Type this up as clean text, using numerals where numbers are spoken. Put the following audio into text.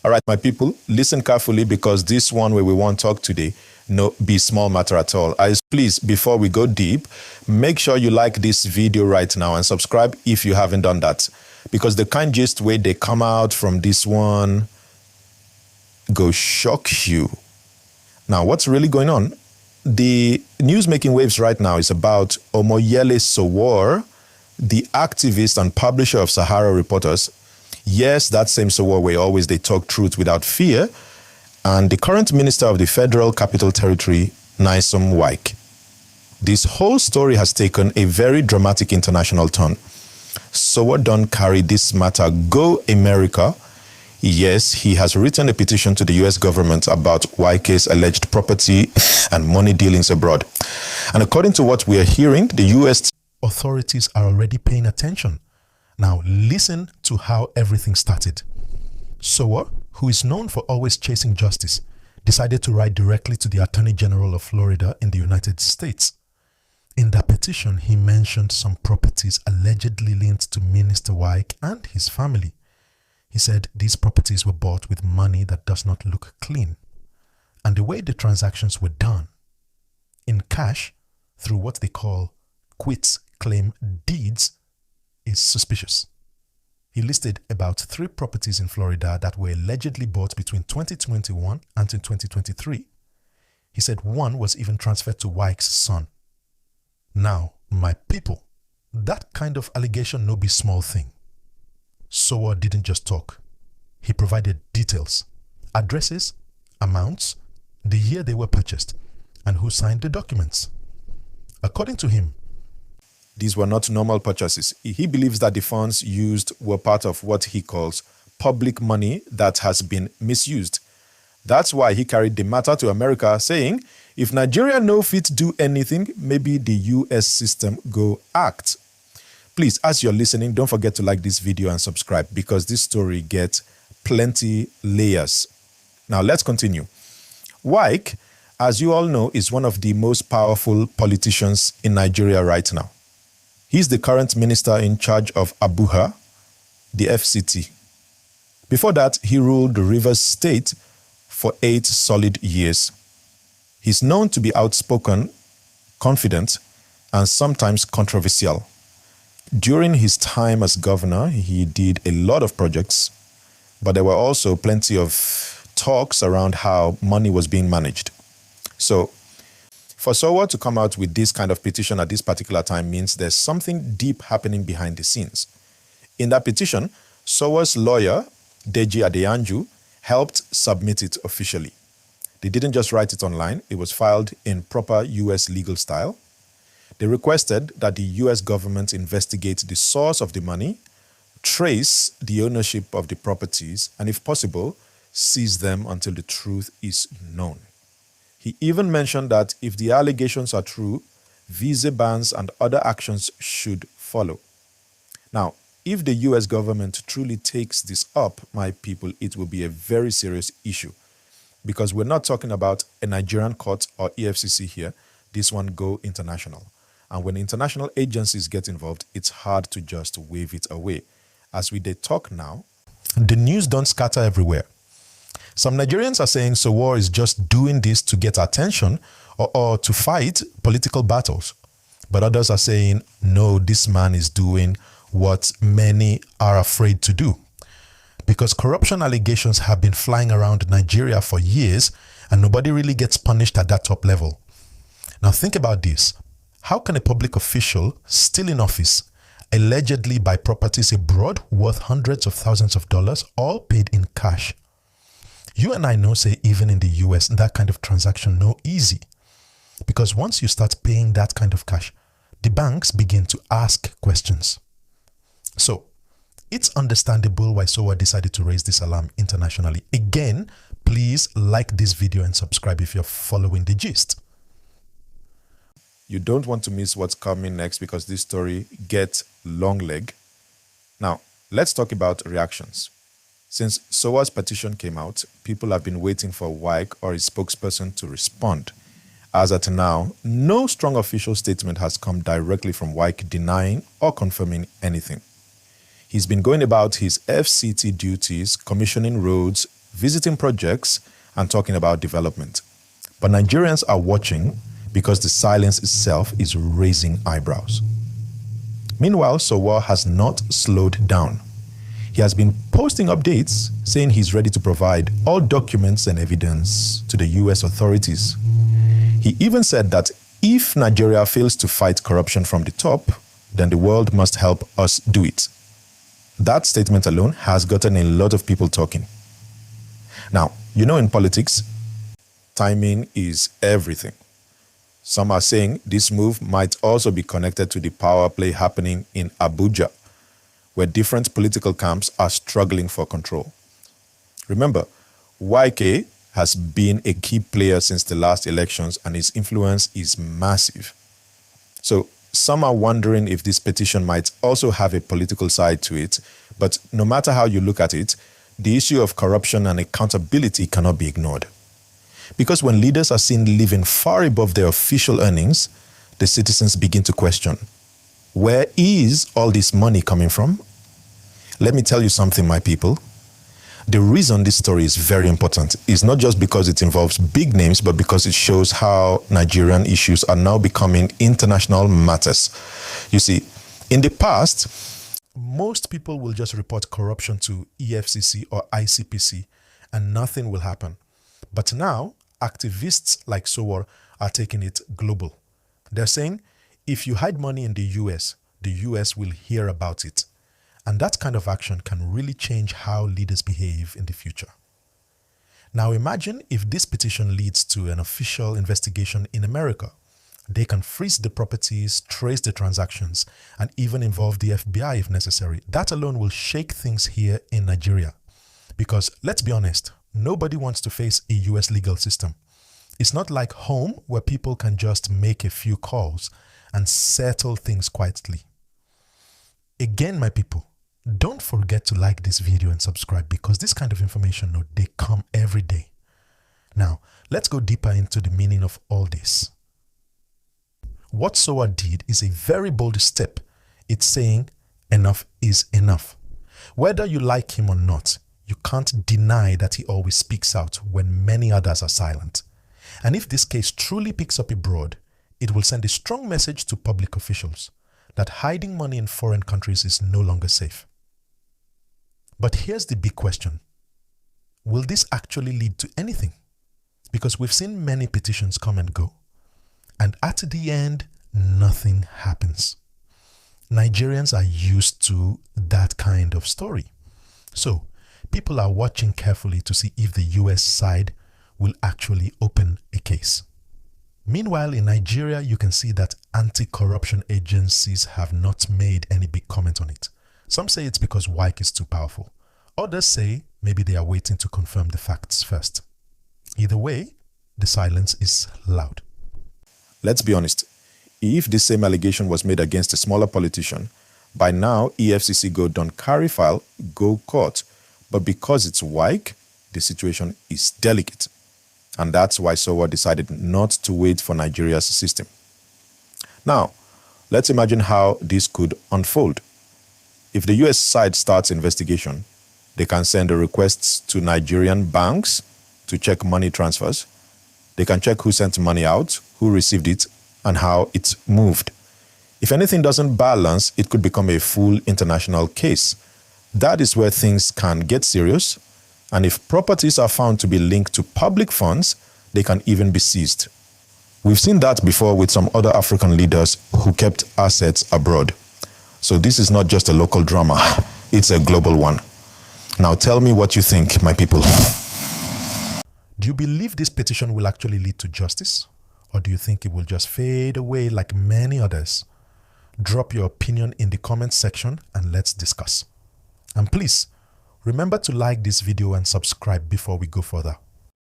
All right, my people, listen carefully because this one where we want to talk today, no be small matter at all. Please, before we go deep, make sure you like this video right now and subscribe if you haven't done that. Because the kind gist way they come out from this one go shock you. Now, what's really going on? The news making waves right now is about Omoyele Sowore, the activist and publisher of Sahara Reporters. Yes, that same Sowore where always they talk truth without fear. And the current minister of the Federal Capital Territory, Nyesom WIKE. This whole story has taken a very dramatic international turn. Sowore don't carry this matter go America. Yes, he has written a petition to the U.S. government about WIKE'S alleged property and money dealings abroad. And according to what we are hearing, the U.S. authorities are already paying attention. Now, listen to how everything started. Sowore, who is known for always chasing justice, decided to write directly to the Attorney General of Florida in the United States. In that petition, he mentioned some properties allegedly linked to Minister WIKE and his family. He said these properties were bought with money that does not look clean. And the way the transactions were done, in cash, through what they call quits claim deeds, is suspicious. He listed about 3 properties in Florida that were allegedly bought between 2021 and 2023. He said one was even transferred to WIKE's son. Now, my people, that kind of allegation no be small thing. Sowore didn't just talk. He provided details, addresses, amounts, the year they were purchased, and who signed the documents. According to him, these were not normal purchases. He believes that the funds used were part of what he calls public money that has been misused. That's why he carried the matter to America, saying, if Nigeria no fit do anything, maybe the U.S. system go act. Please, as you're listening, don't forget to like this video and subscribe because this story gets plenty layers. Now, let's continue. WIKE, as you all know, is one of the most powerful politicians in Nigeria right now. He's the current minister in charge of Abuja, the FCT. Before that, he ruled the Rivers State for 8 solid years. He's known to be outspoken, confident, and sometimes controversial. During his time as governor, he did a lot of projects, but there were also plenty of talks around how money was being managed. So, for Sowore to come out with this kind of petition at this particular time means there's something deep happening behind the scenes. In that petition, Sowore's lawyer, Deji Adeyanju, helped submit it officially. They didn't just write it online, it was filed in proper U.S. legal style. They requested that the U.S. government investigate the source of the money, trace the ownership of the properties, and if possible, seize them until the truth is known. He even mentioned that if the allegations are true, visa bans and other actions should follow. Now, if the U.S. government truly takes this up, my people, it will be a very serious issue. Because we're not talking about a Nigerian court or EFCC here. This one go international. And when international agencies get involved, it's hard to just wave it away. As we talk now, the news don't scatter everywhere. Some Nigerians are saying Sowore is just doing this to get attention or to fight political battles. But others are saying, no, this man is doing what many are afraid to do. Because corruption allegations have been flying around Nigeria for years and nobody really gets punished at that top level. Now think about this. How can a public official still in office allegedly buy properties abroad worth hundreds of thousands of dollars, all paid in cash? You and I know, say, even in the US, that kind of transaction no easy. Because once you start paying that kind of cash, the banks begin to ask questions. So, it's understandable why Sowore decided to raise this alarm internationally. Again, please like this video and subscribe if you're following the gist. You don't want to miss what's coming next because this story gets long leg. Now, let's talk about reactions. Since SOWORE'S petition came out, people have been waiting for WIKE or his spokesperson to respond. As at now, no strong official statement has come directly from WIKE denying or confirming anything. He's been going about his FCT duties, commissioning roads, visiting projects, and talking about development. But Nigerians are watching because the silence itself is raising eyebrows. Meanwhile, SOWORE has not slowed down. He has been posting updates saying he's ready to provide all documents and evidence to the U.S. authorities. He even said that if Nigeria fails to fight corruption from the top, then the world must help us do it. That statement alone has gotten a lot of people talking. Now, you know, in politics, timing is everything. Some are saying this move might also be connected to the power play happening in Abuja, where different political camps are struggling for control. Remember, WIKE has been a key player since the last elections and his influence is massive. So some are wondering if this petition might also have a political side to it, but no matter how you look at it, the issue of corruption and accountability cannot be ignored. Because when leaders are seen living far above their official earnings, the citizens begin to question, where is all this money coming from? Let me tell you something, my people. The reason this story is very important is not just because it involves big names, but because it shows how Nigerian issues are now becoming international matters. You see, in the past, most people will just report corruption to EFCC or ICPC and nothing will happen. But now, activists like SOWORE are taking it global. They're saying, if you hide money in the US will hear about it. And that kind of action can really change how leaders behave in the future. Now imagine if this petition leads to an official investigation in America. They can freeze the properties, trace the transactions, and even involve the FBI if necessary. That alone will shake things here in Nigeria. Because let's be honest, nobody wants to face a US legal system. It's not like home where people can just make a few calls and settle things quietly. Again, my people, don't forget to like this video and subscribe because this kind of information, they come every day. Now, let's go deeper into the meaning of all this. What SOWORE did is a very bold step. It's saying enough is enough. Whether you like him or not, you can't deny that he always speaks out when many others are silent. And if this case truly picks up abroad, it will send a strong message to public officials that hiding money in foreign countries is no longer safe. But here's the big question. Will this actually lead to anything? Because we've seen many petitions come and go. And at the end, nothing happens. Nigerians are used to that kind of story. So, people are watching carefully to see if the US side will actually open a case. Meanwhile, in Nigeria, you can see that anti-corruption agencies have not made any big comment on it. Some say it's because WIKE is too powerful. Others say maybe they are waiting to confirm the facts first. Either way, the silence is loud. Let's be honest. If the same allegation was made against a smaller politician, by now EFCC don't carry file, go court. But because it's WIKE, the situation is delicate. And that's why SOWORE decided not to wait for Nigeria's system. Now, let's imagine how this could unfold. If the US side starts investigation, they can send the requests to Nigerian banks to check money transfers. They can check who sent money out, who received it, and how it moved. If anything doesn't balance, it could become a full international case. That is where things can get serious. And if properties are found to be linked to public funds, they can even be seized. We've seen that before with some other African leaders who kept assets abroad. So this is not just a local drama, it's a global one. Now tell me what you think, my people. Do you believe this petition will actually lead to justice? Or do you think it will just fade away like many others? Drop your opinion in the comments section and let's discuss. And please, remember to like this video and subscribe before we go further.